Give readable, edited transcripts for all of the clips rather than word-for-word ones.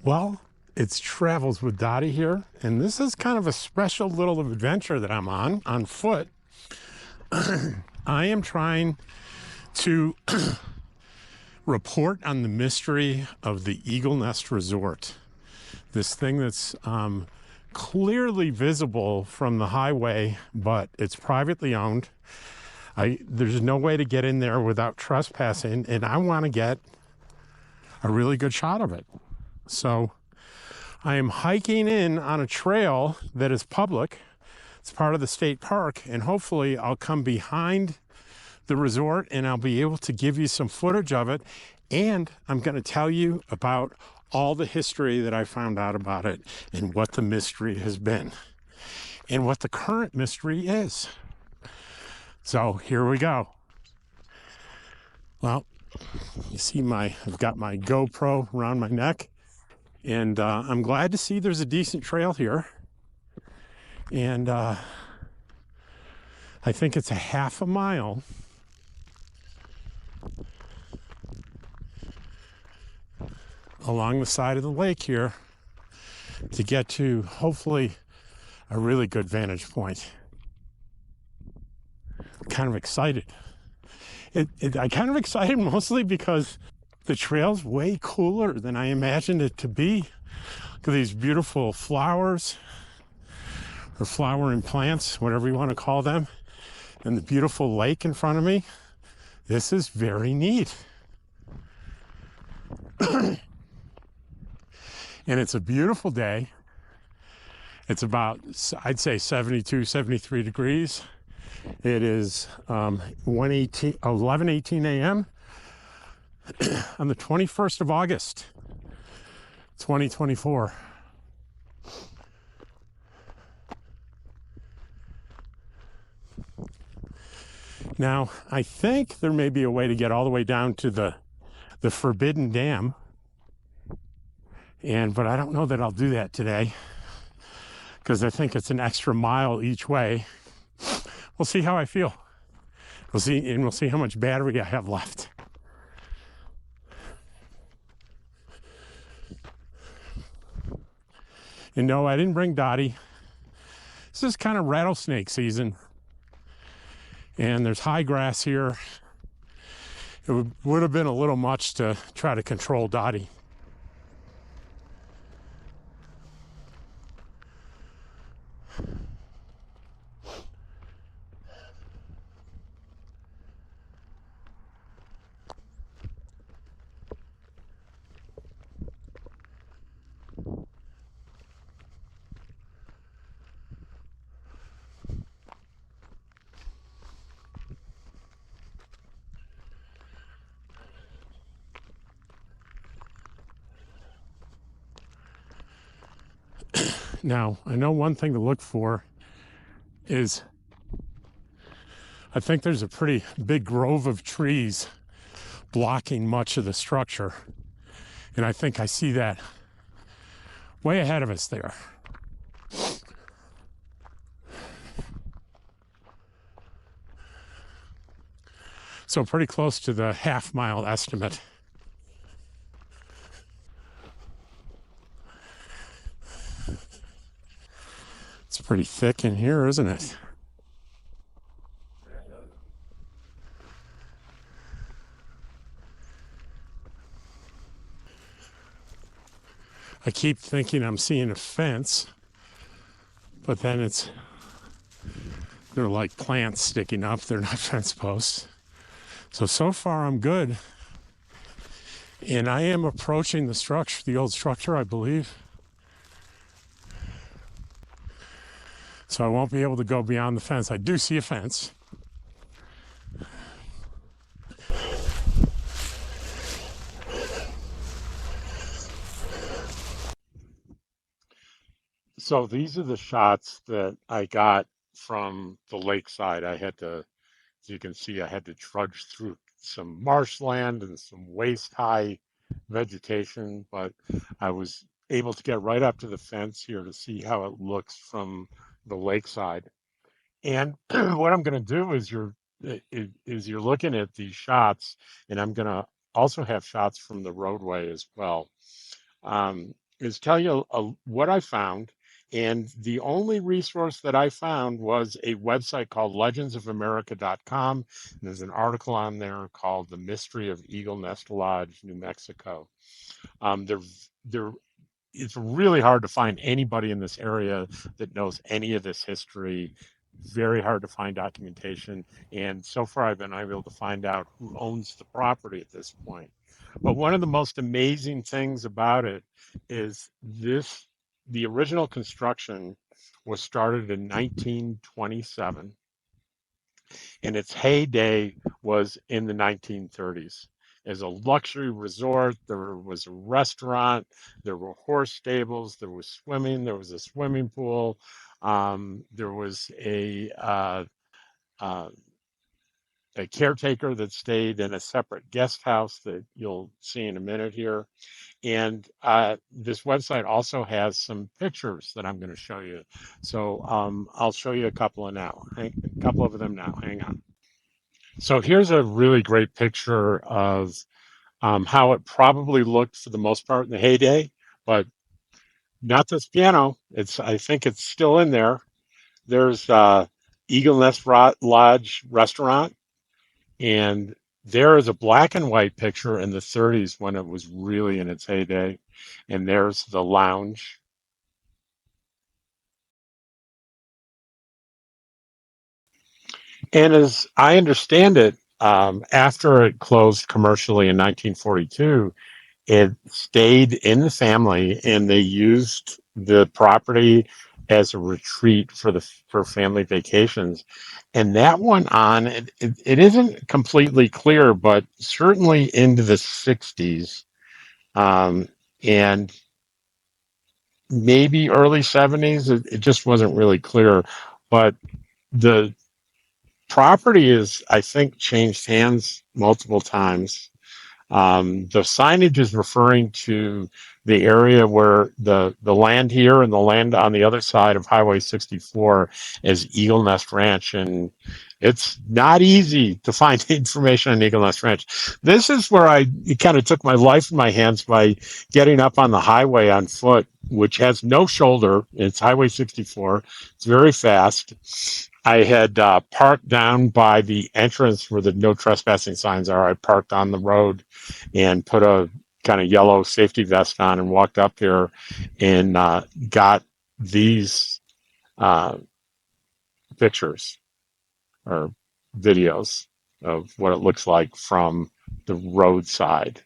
Well, it's Travels with Dottie here, and this is kind of a special little adventure that I'm on foot. I am trying to report on the mystery of the Eagle Nest Resort. This thing that's clearly visible from the highway, but it's privately owned. There's no way to get in there without trespassing, and I want to get a really good shot of it. So I am hiking in on a trail that is public. It's part of the state park, and hopefully I'll come behind the resort and I'll be able to give you some footage of it. And I'm going to tell you about all the history that I found out about it and what the mystery has been and what the current mystery is. So here we go. Well, you see I've got my GoPro around my neck, and I'm glad to see there's a decent trail here. And I think it's a half a mile along the side of the lake here to get to hopefully a really good vantage point. I'm kind of excited. I'm kind of excited mostly because the trail's way cooler than I imagined it to be. Look at these beautiful flowers, or flowering plants, whatever you want to call them, and the beautiful lake in front of me. This is very neat. And it's a beautiful day. It's about, I'd say 72, 73 degrees. It is 11:18 a.m. on the 21st of August, 2024. Now, I think there may be a way to get all the way down to the Forbidden Dam. But I don't know that I'll do that today because I think it's an extra mile each way. We'll see how I feel. We'll see how much battery I have left. And no, I didn't bring Dottie. This is kind of rattlesnake season. And there's high grass here. It would have been a little much to try to control Dottie. Now, I know one thing to look for is I think there's a pretty big grove of trees blocking much of the structure. And I think I see that way ahead of us there. So pretty close to the half-mile estimate. It's pretty thick in here, isn't it? I keep thinking I'm seeing a fence, but then they're like plants sticking up. They're not fence posts. So far I'm good. And I am approaching the structure, the old structure, I believe. So I won't be able to go beyond the fence. I do see a fence. So these are the shots that I got from the lakeside. As you can see, I had to trudge through some marshland and some waist-high vegetation, but I was able to get right up to the fence here to see how it looks from the lakeside. And what I'm going to do is you're looking at these shots, and I'm going to also have shots from the roadway as well. is tell you what I found. And the only resource that I found was a website called legendsofamerica.com. There's an article on there called The Mystery of Eagle Nest Lodge, New Mexico. They're, they're it's really hard to find anybody in this area that knows any of this history. Very hard to find documentation. And so far, I've been able to find out who owns the property at this point. But one of the most amazing things about it is the original construction was started in 1927, and its heyday was in the 1930s. As a luxury resort, there was a restaurant, there were horse stables, there was swimming, there was a swimming pool, there was uh, a caretaker that stayed in a separate guest house that you'll see in a minute here. And this website also has some pictures that I'm going to show you. So I'll show you a couple of now, a couple of them now. Hang on. So here's a really great picture of how it probably looked for the most part in the heyday, but not this piano. I think it's still in there. There's Eagle Nest Lodge restaurant, and there is a black and white picture in the 30s when it was really in its heyday. And there's the lounge. And as I understand it, after it closed commercially in 1942, it stayed in the family, and they used the property as a retreat for family vacations. And that went on. It isn't completely clear, but certainly into the 60s, and maybe early 70s. It just wasn't really clear. But the property is, I think, changed hands multiple times. The signage is referring to the area where the land here and the land on the other side of Highway 64 is Eagle Nest Ranch. And it's not easy to find information on Eagle Nest Ranch. This is where I kind of took my life in my hands by getting up on the highway on foot, which has no shoulder. It's Highway 64. It's very fast. I had parked down by the entrance where the no trespassing signs are. I parked on the road and put a kind of yellow safety vest on and walked up here and got these uh, pictures or videos of what it looks like from the roadside.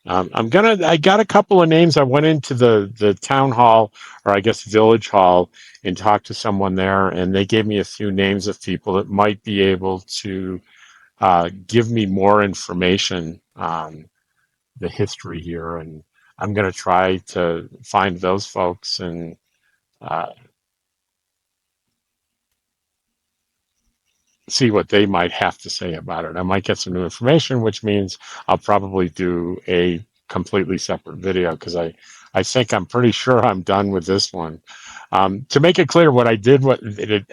I got a couple of names. I went into the town hall, or I guess village hall, and talked to someone there, and they gave me a few names of people that might be able to give me more information on the history here. And I'm going to try to find those folks and uh, see what they might have to say about it. I might get some new information, which means I'll probably do a completely separate video because I think I'm pretty sure I'm done with this one. To make it clear, what I did,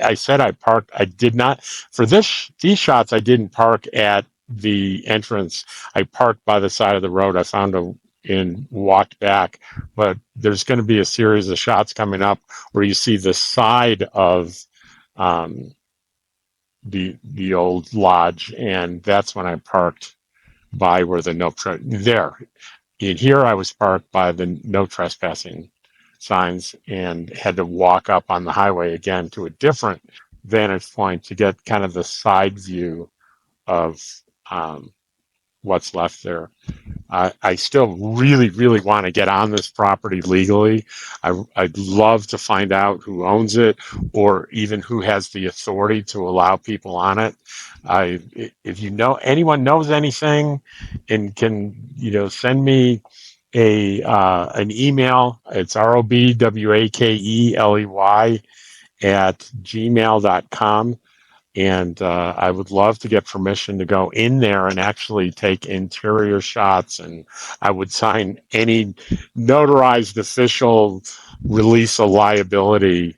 I said I parked. I did not for these shots. I didn't park at the entrance. I parked by the side of the road. I found a and walked back. But there's going to be a series of shots coming up where you see the side of um, the old lodge, and that's when I parked by where the there. In here, I was parked by the no trespassing signs and had to walk up on the highway again to a different vantage point to get kind of the side view of um, what's left there. I still really, really want to get on this property legally. I'd love to find out who owns it or even who has the authority to allow people on it. I, if you know anyone knows anything and can, send me an email. It's robwakeley at gmail.com. And I would love to get permission to go in there and actually take interior shots. And I would sign any notarized official release of liability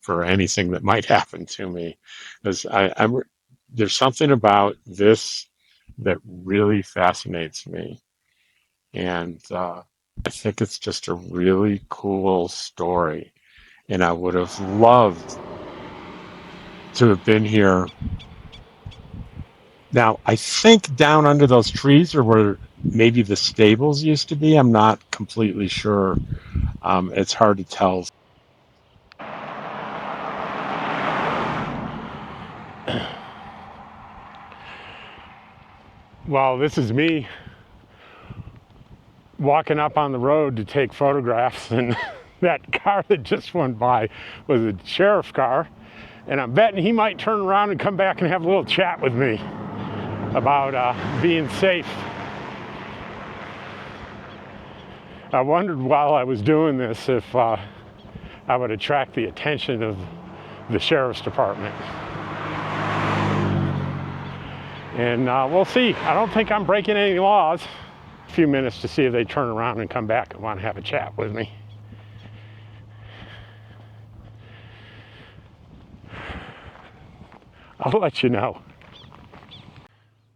for anything that might happen to me. Because I'm there's something about this that really fascinates me. And I think it's just a really cool story. And I would have loved to have been here. Now, I think down under those trees are where maybe the stables used to be. I'm not completely sure. It's hard to tell. Well, this is me walking up on the road to take photographs, and that car that just went by was a sheriff's car, and I'm betting he might turn around and come back and have a little chat with me about being safe. I wondered while I was doing this if I would attract the attention of the sheriff's department. And we'll see. I don't think I'm breaking any laws. A few minutes to see if they turn around and come back and want to have a chat with me. I'll let you know.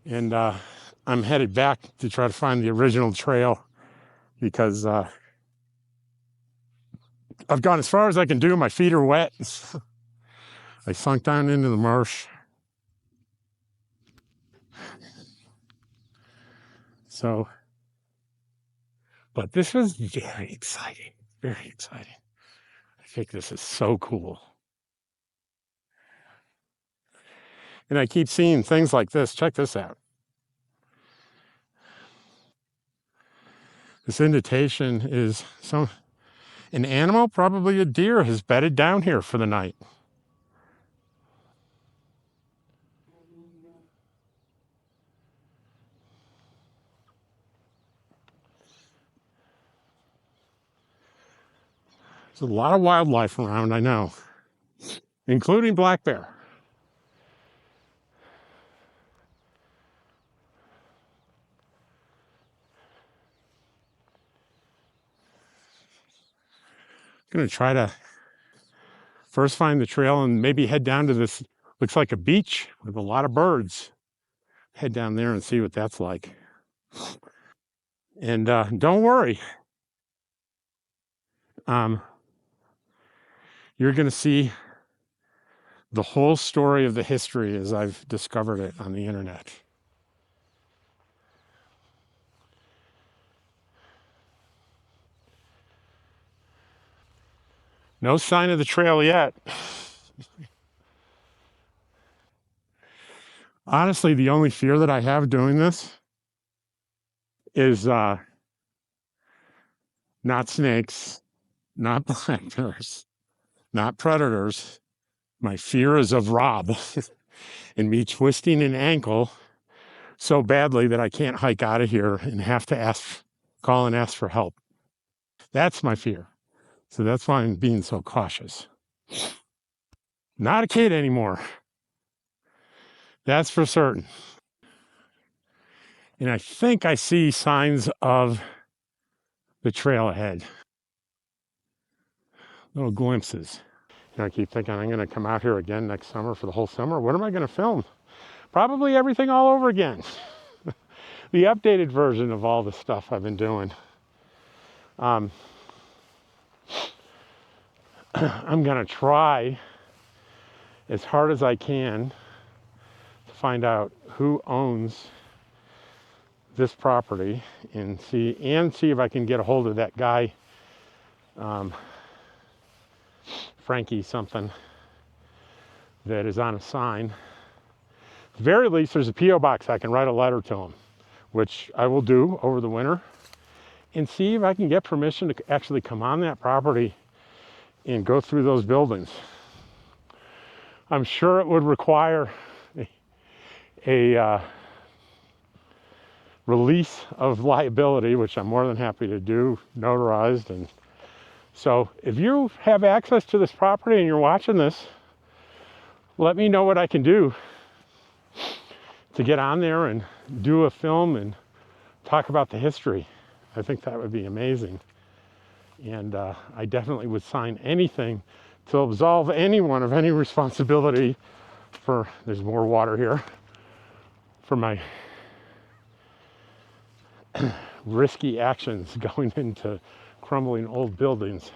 And I'm headed back to try to find the original trail because I've gone as far as I can do. My feet are wet. I sunk down into the marsh. So, but this was very exciting. Very exciting. I think this is so cool. And I keep seeing things like this. Check this out. This indentation is an animal, probably a deer, has bedded down here for the night. There's a lot of wildlife around, I know, including black bear. I'm going to try to first find the trail and maybe head down to this, looks like a beach with a lot of birds. Head down there and see what that's like. And don't worry. You're going to see the whole story of the history as I've discovered it on the internet. No sign of the trail yet. Honestly, the only fear that I have doing this is not snakes, not black bears, not predators. My fear is of Rob and me twisting an ankle so badly that I can't hike out of here and have to call and ask for help. That's my fear. So that's why I'm being so cautious. Not a kid anymore. That's for certain. And I think I see signs of the trail ahead. Little glimpses. And I keep thinking I'm going to come out here again next summer for the whole summer. What am I going to film? Probably everything all over again. The updated version of all the stuff I've been doing. I'm going to try as hard as I can to find out who owns this property and see if I can get a hold of that guy, Frankie something, that is on a sign. At the very least, there's a P.O. box. I can write a letter to him, which I will do over the winter, and see if I can get permission to actually come on that property and go through those buildings. I'm sure it would require a release of liability, which I'm more than happy to do, notarized. And so if you have access to this property and you're watching this, let me know what I can do to get on there and do a film and talk about the history. I think that would be amazing. And I definitely would sign anything to absolve anyone of any responsibility for, there's more water here, for my risky actions going into crumbling old buildings.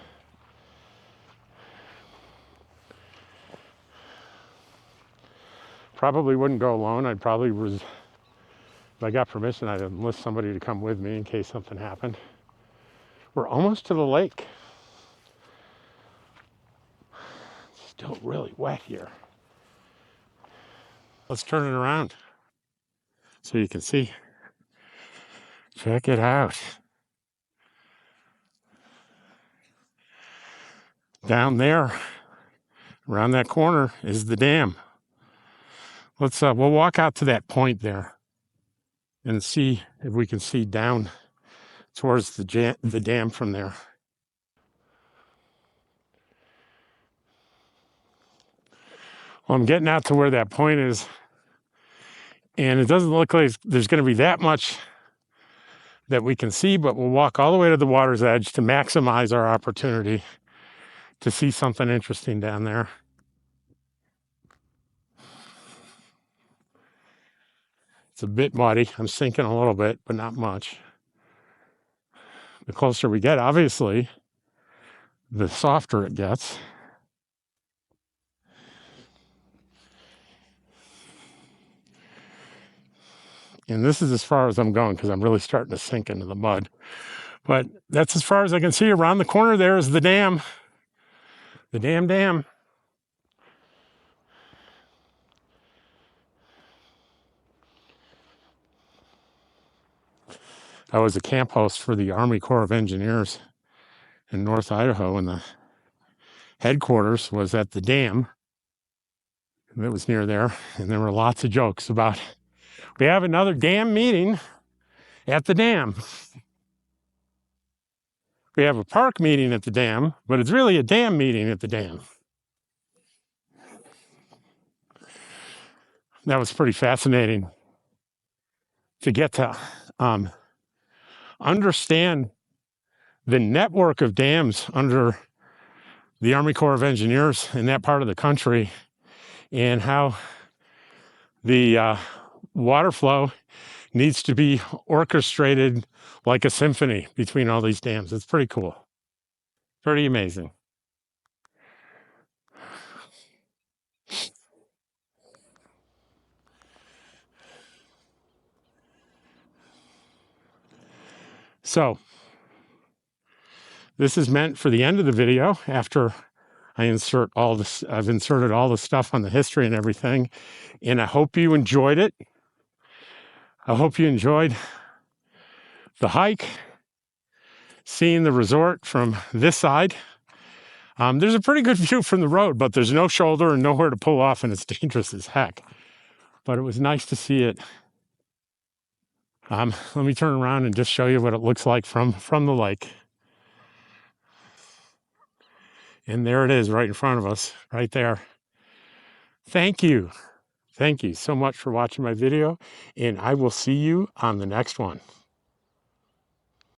Probably wouldn't go alone. I'd probably, if I got permission, I'd enlist somebody to come with me in case something happened. We're almost to the lake. It's still really wet here. Let's turn it around so you can see. Check it out. Down there, around that corner, is the dam. Let's we'll walk out to that point there and see if we can see down towards the dam from there. Well, I'm getting out to where that point is, and it doesn't look like there's going to be that much that we can see, but we'll walk all the way to the water's edge to maximize our opportunity to see something interesting down there. It's a bit muddy. I'm sinking a little bit, but not much. The closer we get, obviously, the softer it gets. And this is as far as I'm going because I'm really starting to sink into the mud. But that's as far as I can see. Around the corner there is the dam. The dam. I was a camp host for the Army Corps of Engineers in North Idaho, and the headquarters was at the dam. And it was near there, and there were lots of jokes about, we have another dam meeting at the dam. We have a park meeting at the dam, but it's really a dam meeting at the dam. That was pretty fascinating to get to understand the network of dams under the Army Corps of Engineers in that part of the country, and how the water flow needs to be orchestrated like a symphony between all these dams. It's pretty cool. Pretty amazing. So this is meant for the end of the video after I insert all this. I've inserted all the stuff on the history and everything, and I hope you enjoyed it. I hope you enjoyed the hike, seeing the resort from this side. There's a pretty good view from the road, but there's no shoulder and nowhere to pull off, and it's dangerous as heck. But it was nice to see it. Let me turn around and just show you what it looks like from the lake. And there it is right in front of us, right there. Thank you. Thank you so much for watching my video, and I will see you on the next one.